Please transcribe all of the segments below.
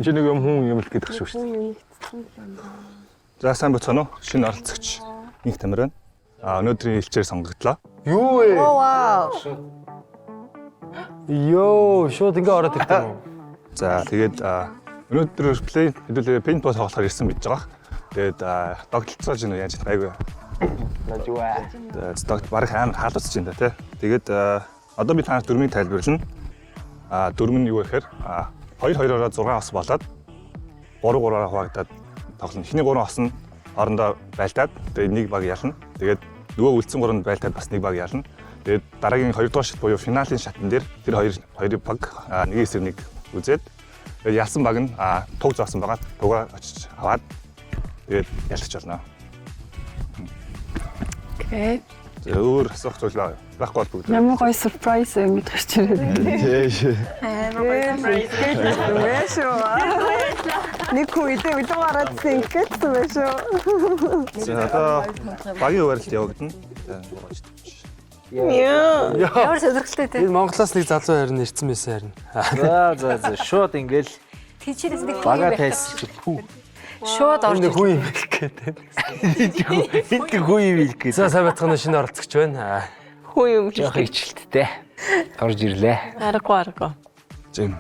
Чи нэг хүн юм л гэдэг шүү дээ. За сайн бацгаана уу? Шинэ оролцогч Инх Тамир байна. Өнөөдрийн илчээр сонгогдлоо. Юу вэ? Вау. Йоо, шууд ингээ ороод ирсэн үү? За тэгээд өнөөдөр хэдүүлээ пейнтбол тоглохоор ирсэн гэж байгаа. Тэгээд догтлцоож ийн яаж айгүй. Нажуа. Тэгээд баг амар хаалцж байна тий. Тэгээд одоо би танаас дөрмийг тайлбарлана. Дөрөв нь юу гэхээр 2-2-ороо 6 ос болоод 3-3-аар хуваагдаад тоглоно. Эхний 3 ос нь хоорондоо байлдаад тэгээд нэг баг ялна. Тэгээд нөгөө үлдсэн 3-нд байлдаад бас нэг баг ялна. Тэгээд дараагийн 2 дугаар шат буюу финалийн шатн дээр тэр хоёр баг нэг эсрэг нэг үзээд тэгээд ялсан баг нь туг зоосон байгаа. Тугаа очиж аваад тэгээд ялчих болно. Окей. Өөр асуух зүйл байхгүй бол бүгд. Ямар гоё сюрприз ингэж гарч ирээд. Тий. Амар гоё сюрприз. Нэг хүн идэ гараад ингэж байсан. За одоо багийн хуваарилт явагдана. Ямар сонирхолтой те. Энэ Монголоос нэг залуу харин ирсэн байсан харин. За шууд ингээл Тийчээс нэг бага тайсч хүү. шууд орж Энэ хүн юм хэлэх гээд. Энд хүү юм хэлэх гэж. За сайн бацгаана шинэ оролцогч байна. хүн юм Жоох хичэлттэй. Орж ирлээ. аргагүй. Жин.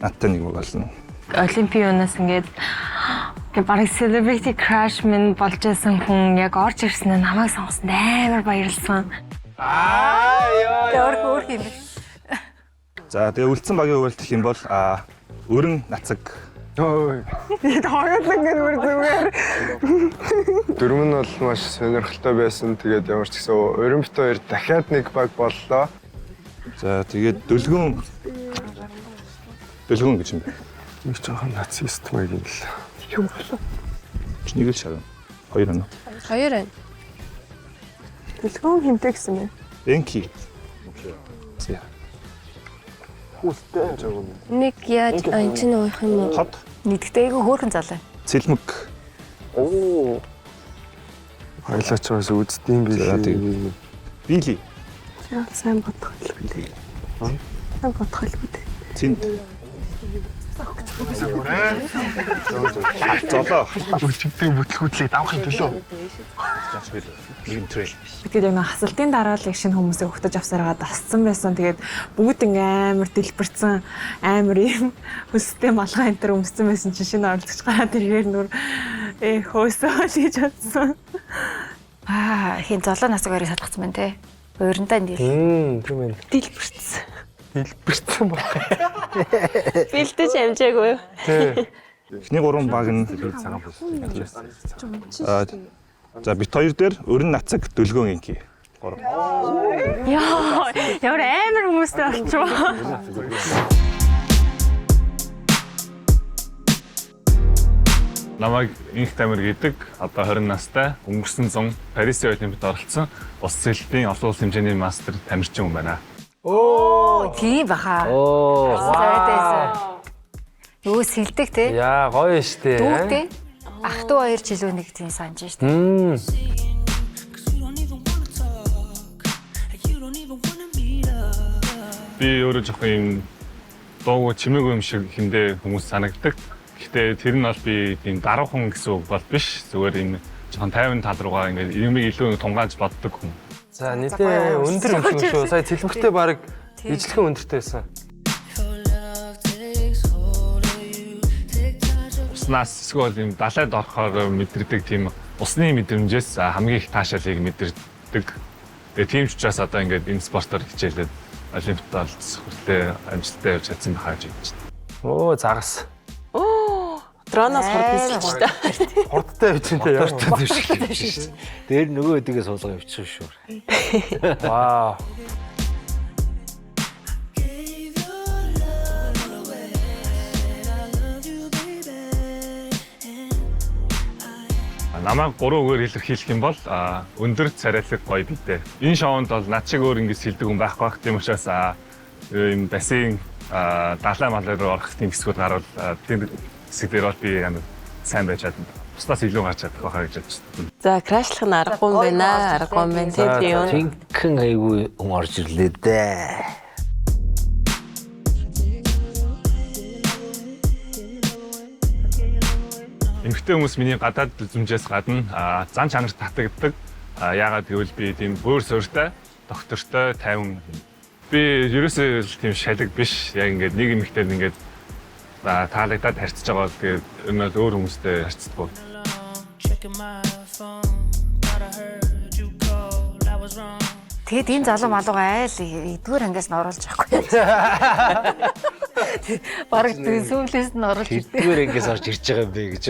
Наттай нэг болно. Олимпионоос ингээд бараг celebrity crush минь болж байсан хүн яг орж ирсэн нь намайг сонгосон амар баярлсан. Өөр юм. За тэгээ үлдсэн багийн хуваарилт гэх юм бол өрн нацаг. Ой. Тоглосон ингээд бүр зүгээр. Дөрөв нь бол маш сонирхолтой байсан. Тэгээд ямар ч гэсэн Олимпит хоёр дахиад нэг баг боллоо. За тэгээд дөлгөн гэж юм бэ. Нэг жоохон нацист маяг юм л. Юм болов. Нэг л шавна. Хоёр нь. Хоёр байна. Дэлгүүн хэмтэй гэсэн юм. Энки. За. Хүстэй жаагүй. Нэг яаж анчин уух юм уу? Хот. Нэгдтэй айгүй хөөрхөн залуу. Цэлмэг. Оо. Хайлаач бас үздэм За, билээ. Били. Сайн бодох хэлбэл. Сайн бодох хэлбэл. Цэнд. Золоо. Өчигдээ бүтлгүүдлийг давахын төлөө. Нэг трей. Тэгээд яг хасалтын дараа л шинэ хүмүүсийг хөтөж авсараа дасцсан байсан. Тэгээд бүгд ингээм амар дэлбэрсэн амар юм хөстэй малгай энэ төр өмссөн байсан чинь шинэ оролцож гараад ирэхээр нүр хөөсөө л гэж бодсон. Хин золоо насгаар садгацсан байна те. Өөрөндөө энэ Тийм ээ. дэлбэрсэн. Дэлбэрсэн баг. Бэлдэж амжаагүй. Тий. Эхний 3 баг нь цагаан бүс. За бит хоёр дээр өрн нацаг дөлгөөн инки. 3. Яа, ямар амар хүмүүстэй очив. Намайг Инх Тамир гэдэг одоо 20 настай өнгөрсөн 100 Парисын Олимпиад оролцсон улс зэлбийн олон улсын хэмжээний мастер тамирчин хүн байна. Тийм баха. Оо. Юу сэлдэг те. Яа, гоё штэ. Дүүтэй. Ах トゥ 2 жилөө нэг тийм санаж штэ. Би өөрөө жоохон юм дууг чимээгүй юм шиг хиндэ хүмүүс санагддаг. Гэхдээ тэр нь бол би тийм даруу хүн гэсэн үг бол биш. Зүгээр юм жоохон тайван тал руугаа ингээд юмыг илүү тунгааж боддог хүн. За нэлээ өндөр юм шиг шүү. Сая цэлмэгтэй баг ижлэхэн өндөртэй байсан. Уснаас эсвэл юм далайд орохоор мэдэрдэг тийм усны мэдрэмжээс хамгийн их таашаалыг мэдэрдэг. Тэгээ тийм ч учраас одоо ингээд энэ спортоор хичээлээд Олимпиад хүртээ амжилттай явж чадсан байхаа гэж байна. Оо, загас. Дроноос хордсон шүү дээ. Хурдтай байж энэ яа. Дээр нөгөө өдгөө суулга явчихсан шүү. Вау. Намайг 3 үгээр илэрхийлэх юм бол өндөр царайлаг гоё бидээ. Энэ шоунд бол над шиг өөр ингэ сэлдэг хүн байхгүй байх. Тийм учраас юм бассейн далай малаар орох тийм хэсгүүд гарвал тийм хэсгээр бол би сайн байж чадна. Бусдаас илүү гарч чадах байхаа гэж бодож байна. За крашлах нь аргагүй юм байна. Аргагүй юм байна. Тийм. Тинхэн айгүй хүн орж ирлээ дээ. эмэгтэй хүмүүс миний гадаад үзмжээс гадна зан чанар татагддаг. Яагаад гэвэл би тийм бүр суурьтай, доктортой, тайван. Би ерөөсөө тийм шалэг биш. Яг ингээд нэг эмэгтэй ингээд таалагдаад харьцаж байгаа. Тэгээд энэ бол өөр хүмүүстэй харьцдаг. Тэгэд энэ залуу малуугаа айл эдгээр ангиас нь оруулж байхгүй. Бараг сүүлээс нь оруулж ирдэг. Эдгээр ангиас орж ирж байгаа юм бэ гэж.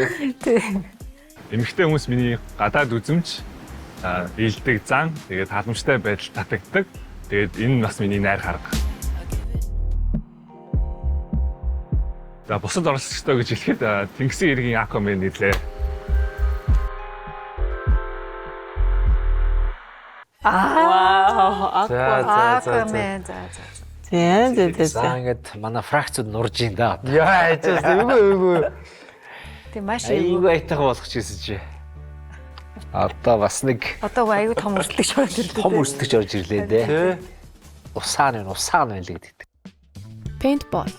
Эмэгтэй хүмүүс миний гадаад үзмж, ийдэг зан, тэгээд халамжтай байдал татагддаг. Тэгээд энэ бас миний найр харга. За бусад оролцогчтой гэж хэлэхэд Тэнгисийн иргэн Аквамен нэрлээ. Аквамен. За ингээд манай фракцууд нурж ин да. Яа, эвгүй. Тийм маш Айгүй айтайхан болгочихсон чи. Одоо бас нэг одоо аюу том өрсөлдөж орж ирлээ. том өрсөлдөж орж ирлээ дээ. Усаан байлаа гэдэг. Paintball.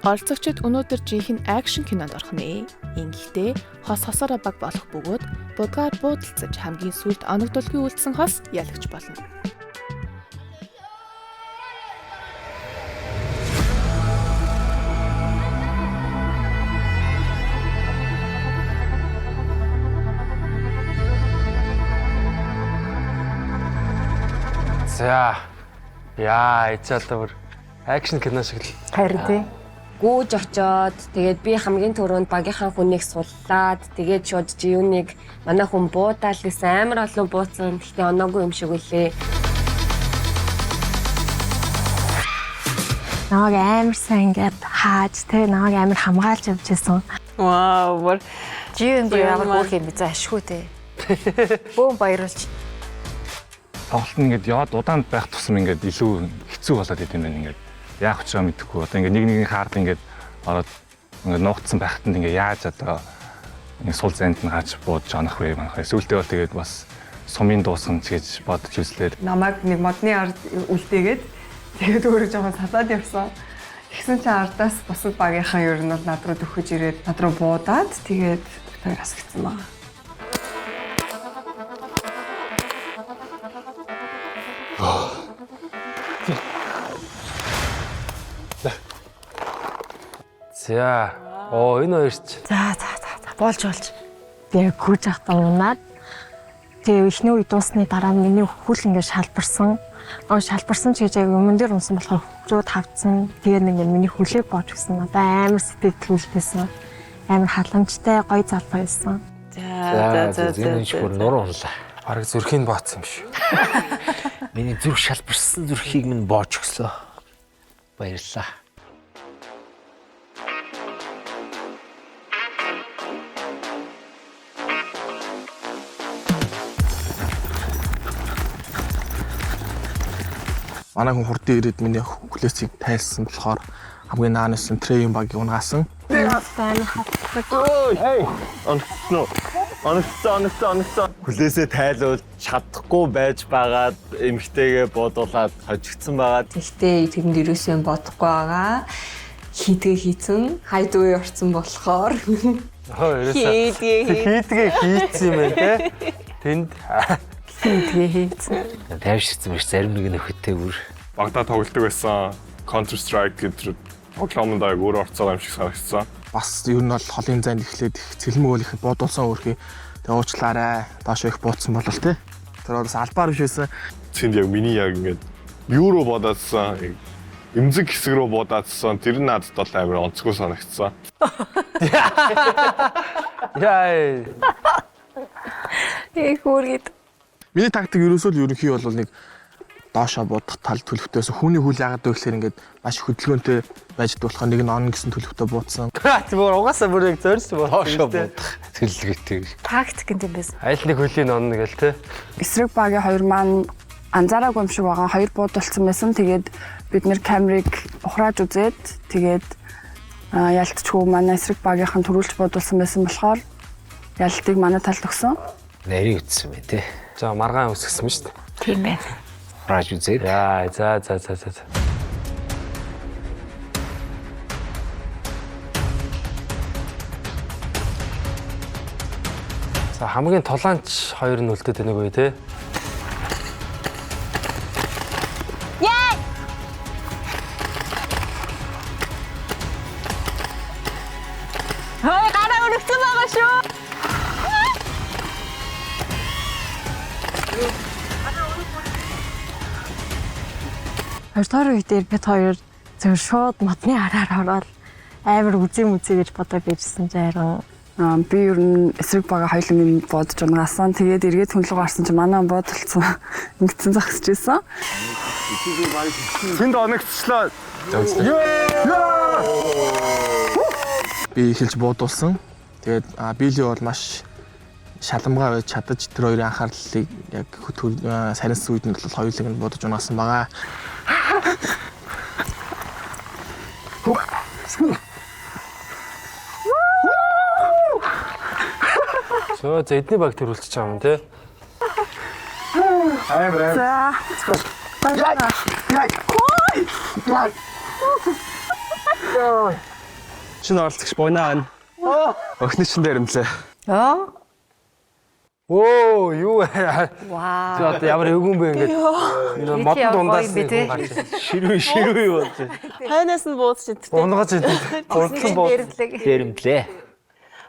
Оролцогчид өнөөдөр жинхэнэ акшн кинонд орох нэ. Ингэхдээ хос хосороо баг болох бөгөөд будгаар буудалцаж хамгийн сүүлд оногдолгүй үлдсэн хос ялагч болно. За. Яа, ичаалаа бүр акшн кино шиг л. Харин тий. Гүүж очоод тэгээд би хамгийн түрүүнд багийнхаа хүнийг суллаад тэгээд шууд жиюныг манай хүн буудаал гэсэн амар олон бууцсан. Гэхдээ оноогүй юм шиг үлээ. Намайг амарсан ингээд хааж тэг намайг амар хамгаалж явж байсан. Вау, бүр Жиюн би ямар хөөх юм бэ? За ашгүй те. Бөөм баярлж. Тоглолт нь ингээд яваад удаанд байх тусам ингээд илүү хэцүү болоод идэв юм байна ингээд. Яах вэ мэдэхгүй. Одоо ингээд нэг хаард ингээд ороод ингээд нуугдсан байхад нь ингээд яаж одоо ингээд сул зайд нь гаач буудж анах вэ манах. Сүүлдээ бол тэгээд бас сумын дуусан ч гэж бодож үзлээ. намайг нэг модны ард үлдээгээд тэгээд өөрөө жоохон салаад явсан. Тэгсэн чинь ардаас бусад багийнхаа ер нь бол над руу дөхөж ирээд над руу буудаад тэгээд хоёроос гисэн байна. За. Энэ хоёр ч. За болж. Би гүйж ахтаа унаад. Тэгээ ихний үе дуусны дараа миний хөл ингээд шалбарсан. Шалбарсан ч гэж яг өмнө дээр унсан болохоор хөвчөөд хавцсан. Тэгээд ингээд миний хөлийг боож гисэн. Одоо амар сэтгэлдүүлсэн. Амар халамжтай гоё залуу байсан. За энэ ч бүр нуруу унлаа. Бараг зүрхийн бооцсон юм шүү. Миний зүрх шалбарсан зүрхийг минь боож өглөө. Баярлалаа. Манай хүн хурдан ирээд миний хүлээсийг тайлсан болохоор хамгийн наанаас нь трэйн багийг унгаасан. Хүлээсээ тайлуул чадахгүй байж байгаад эмгтэйгээ буудуулаад хожигдсан байгаад. Гэхдээ тэрэнд ерөөсөө бодохгүй байгаа. Хийдгээ хийцэн, хайдгүй орцсон болохоор. Хийдгээ хийцэн юм байна те. Тэнд Хийдгээ хийцэн. Тайвширсан биш зарим нэг нөхөдтэй бүр. Багтаа тоглодог байсан Counter Strike гэдэг тоглоомонд өөр орцоо юм шиг санагдсан. Бас ер нь бол холын зайд эхлээд цэлмэг бол их буудуулсан өөрхий. Тэгээ уучлаарай. Доош их буудсан болол те. Тэр бас албаар биш байсан. Тэнд яг миний яг ингээд юу руу бодоодсан, эмзэг хэсэг рүү буудаадсан. Тэр нь надад бол амар онцгой санагдсан. яа. Хөөргээд. Миний тактик ерөнхий бол нэг доошоо буудах тал төлөвтөөс хүний хүл яагаад вэ гэхээр ингээд маш хөдөлгөөнтэй байж болохоор нэг нь он гэсэн төлөвтөө буудсан. Зүгээр угаасаа бүр яг зорьсон бол доошоо буудах төлөвлөгөөтэй. Тактик юм байсан. Айл нэг хөлийн он гэл те. Эсрэг багийн хоёр маань анзаараагүй юм шиг байгаа. Хоёр буудалцсан байсан. Тэгээд бид нэр камерыг ухрааж үзээд тэгээд ялтчгүй манай эсрэг багийнхан төрүүлж буудалсан байсан болохоор ялтыг манай талд өгсөн. Нарийн үтсэн бай те. За маргаан үсгэсэн шүү дээ. Тийм байна. Ухрааж үзээд. За. За хамгийн толаанч хоёр нь үлдээд байна уу те? Яа! Хөөе гараа өргөсөн байгаа шүү. Хоёрдугаар үед бид хоёр зөв шууд модны хараар ороод амар үзээ гэж бодоод ирсэн жааран. Би ер нь эсрэг бага хоёулангийн бодож унаасан. Тэгээд эргээд хүн рүү гарсан чинь манай бодолцсон. Ингэсэн зогсож байсан. Тэнд оногцлоо. Би эхэлж буудуулсан. Тэгээд Билли бол маш шаламгаа байж чадаж тэр хоёрын анхаарлыг яг сарнсан үед нь бол хоёулыг нь бодож унаасан байгаа. За эдний баг төрүүлчих чам юм те. За. Шинэ оролцогч буйнаа. Охины чин дээрмлээ. Оо юу вэ? Вау. За одоо ямар өвгөн бэ ингээд. Модон дундаас ширүү юу болж. Хойноос нь буудчих. Унгаж идэв. Урдлан бууд. Дээрмлээ.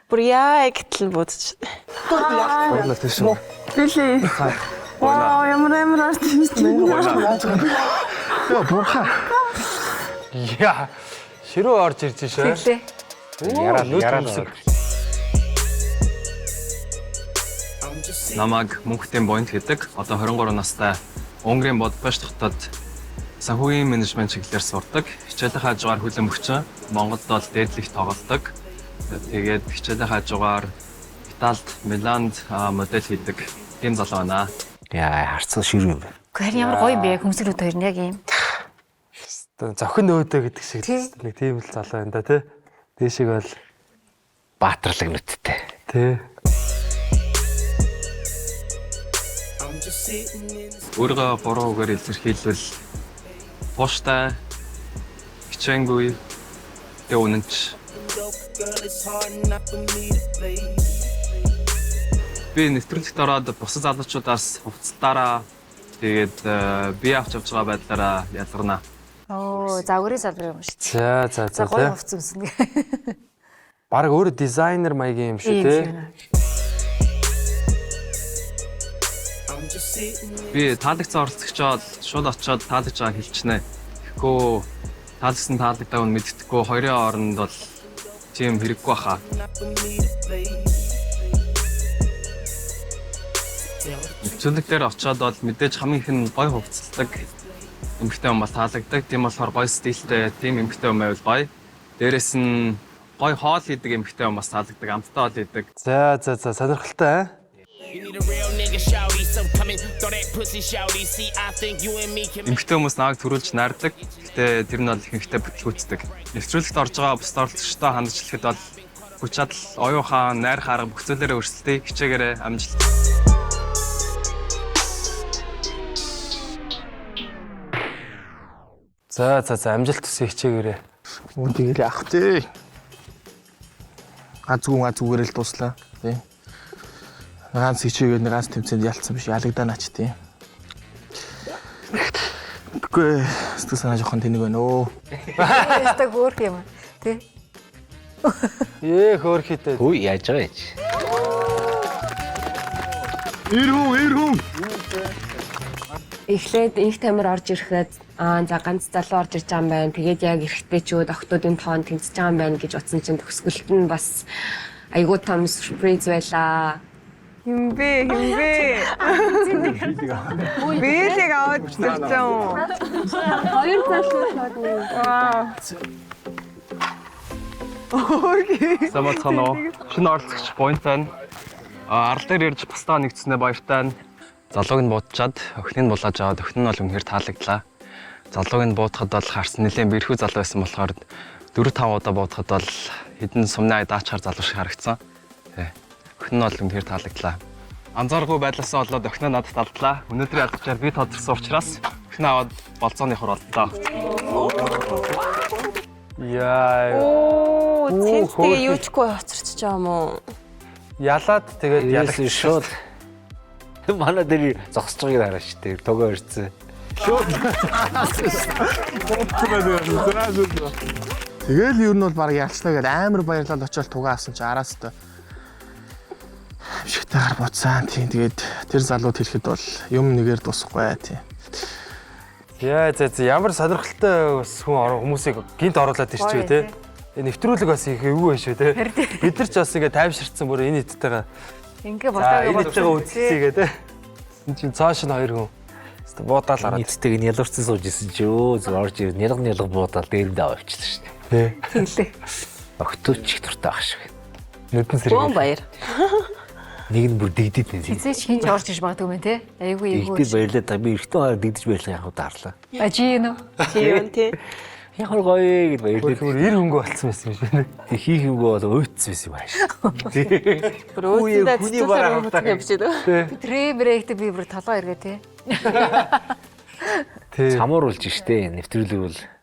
Бүр яа гэтэл буудчих. Урлаа тийш. Билли. Вау, ямар артист юм. Бурхан. Яа. Ширүү орж ирж шээ. Яраа. Намаг мөнхтэн Point гэдэг одоо 23 настай Унгарын Будапешт хотод санхүүгийн менежмент чиглэлээр сурдаг. Хичээлийн хажуугаар хүлээн өгчөн Монголд бол дээдлэх тоглодог. Тэгээд хичээлийн хажуугаар Италид, Миланд модель хийдэг тийм залуу байна. Яа, харцсан ширүү юм байна. Гэхдээ ямар гоё юм бэ хүмүүсүүд хоёр нь яг юм. Зохин өөдөө гэдэг шиг нэг тийм л залуу байна да тий. Дээшиг бол Баатарлаг нүдтэй. Тий. Өөрийгөө буруу үгээр илэрхийлвэл тууштай, хичээнгүй, тэ үнэнч. Би нэвтрүүлэгт ороод бусад залуучуудаас хувцалтаараа тэгээд би авч явж байгаа байдлаараа ялгарна. Оо, загварын салбар юм шүү. За гоё хувцсан юм. Бараг өөрөө дизайнер маягийн юм шүү тий. Би таалагцсан оролцогчоод шууд очиод таалагдж байгааг хэлчихнэ. Тэгэхгүй таалагдсан таалагдааг нь мэддэхгүй хоёрын хооронд бол тийм хэрэггүй баха. Нэвтрүүлэгтэр очиод бол мэдээж хамгийн их нь гоё хувцалдаг эмэгтэй хүн бол таалагддаг. Тийм болохоор гоё стилтэй тийм эмэгтэй хүн байвал гоё. Дээрээс нь гоё хоол хийдэг эмэгтэй хүн бас таалагддаг. Амттай хоол хийдэг. За сонирхолтой эмэгтэй хүмүүс нааг төрүүлж нардаг. Гэтэ тэр нь бол ихэнхдээ бүтлгүүцдэг. Нэвтрүүлэгт орж байгаа бус оролцогчтой хандж хэлэхэд бол хүч чадал, оюухан, найр харга бүх зүйлээрээ өрсөлдөе. Хичээгээрээ амжилт. За амжилт төсөө хичээгээрээ. Үндигээрээ ах тий. Зүгээр л дуслаа тий. Ганц хичээгээд ганц тэмцээнд ялцсан биш ялагдаа наач тий. Үгүй сэтгэл санаа жоохон тэнэг байна өө. Ястаг хөөх юм тий. Хөөхтэй. Хүү яаж байгаа юм. Ирүүн. Эхлээд инх тамир орж ирэхэд за ганц залуу орж ирж байгаа юм байна. Тэгээд яг эрэгтэйчүүд охтуудын тоон тэнцэж байгаа юм байна гэж утсан чинь төгсгөлт нь бас айгуу том сюрприз байлаа. Химбэ. Бийлэг аваад ирсэн. Хоёр залуу шууд нэг. Окей. Самацхано. Шинэ оролцогч Point байна. Арал дээр ирж бусдаа нэгдснээр баяртай. Залууг нь буудчаад охиныг булааж аваад охин нь бол үнэхээр таалагдлаа. Залууг нь буудахад бол харсан нэлээд бэрхүү залуу байсан болохоор 4-5 удаа буудахад бол хэдэн сумны даачаар залуу шиг харагдсан. Охин нь бол үнэхээр таалагдлаа. Анзааргүй байдлаасаа болоод охиноо надад талдлаа. Өнөөдрийн албачаар би тодорсон учраас охин аваад болцооны хоролдоо. Яа. Оо, тэнцтэй юу ч гүй хоцорч байгаа юм уу? ялаад тэгээд ялагч шууд манай дээр зогсож байгааг хараа шүү дээ. Тогоо ирсэн. Тэгэл ер нь бол баг ялцлаа гэдэг амар баярлал очиод тугаа авсан чи араас та шигтэйгээр буцаан тийм тэгээд тэр залууд хэлэхэд бол юм нэгээр дуусахгүй тийм. Яа ямар сонирхолтой бас хүмүүсийг гинт оруулаад ирчихвэ те. Нэвтрүүлэг бас их эвгүй шүү те. Бид нар ч бас ингээ тайвширцсан бүр энэ хэдтэйгээ ингээ болоо үзчихье те. Энд чинь цааш нь хоёр хүн буудаал гараад. Эцтэйг нь ялуурсан сууж исэн ч өө зөв орж ир нялга буудаал дээрэндээ авчихсан шүү дээ. Тэглээ. Октооч их дуртай ах шиг. Нүдэн сэрэг. Гон баяр. Нэг нь бүр дэгдэд нэ. Хизээч хинч орж иж магадгүй мэн те. Айгүй. Ихтэй баярлаа та би ихтэй хаар дэгдэж байлаа яг удаарлаа. Ажи нөө. Тийм тий. Яг гоё гэд баярлаа. Бүр ир хөнгө болцсон байсан юм шиг. Тэг хийх хөнгө бол уйтсан байсан юм ааш. Бүр өөдөө цэцлэр явчихдаг. Требрэгт би бүр толгой эргээ те. Самууруулж штэ нэвтрүүлэг бол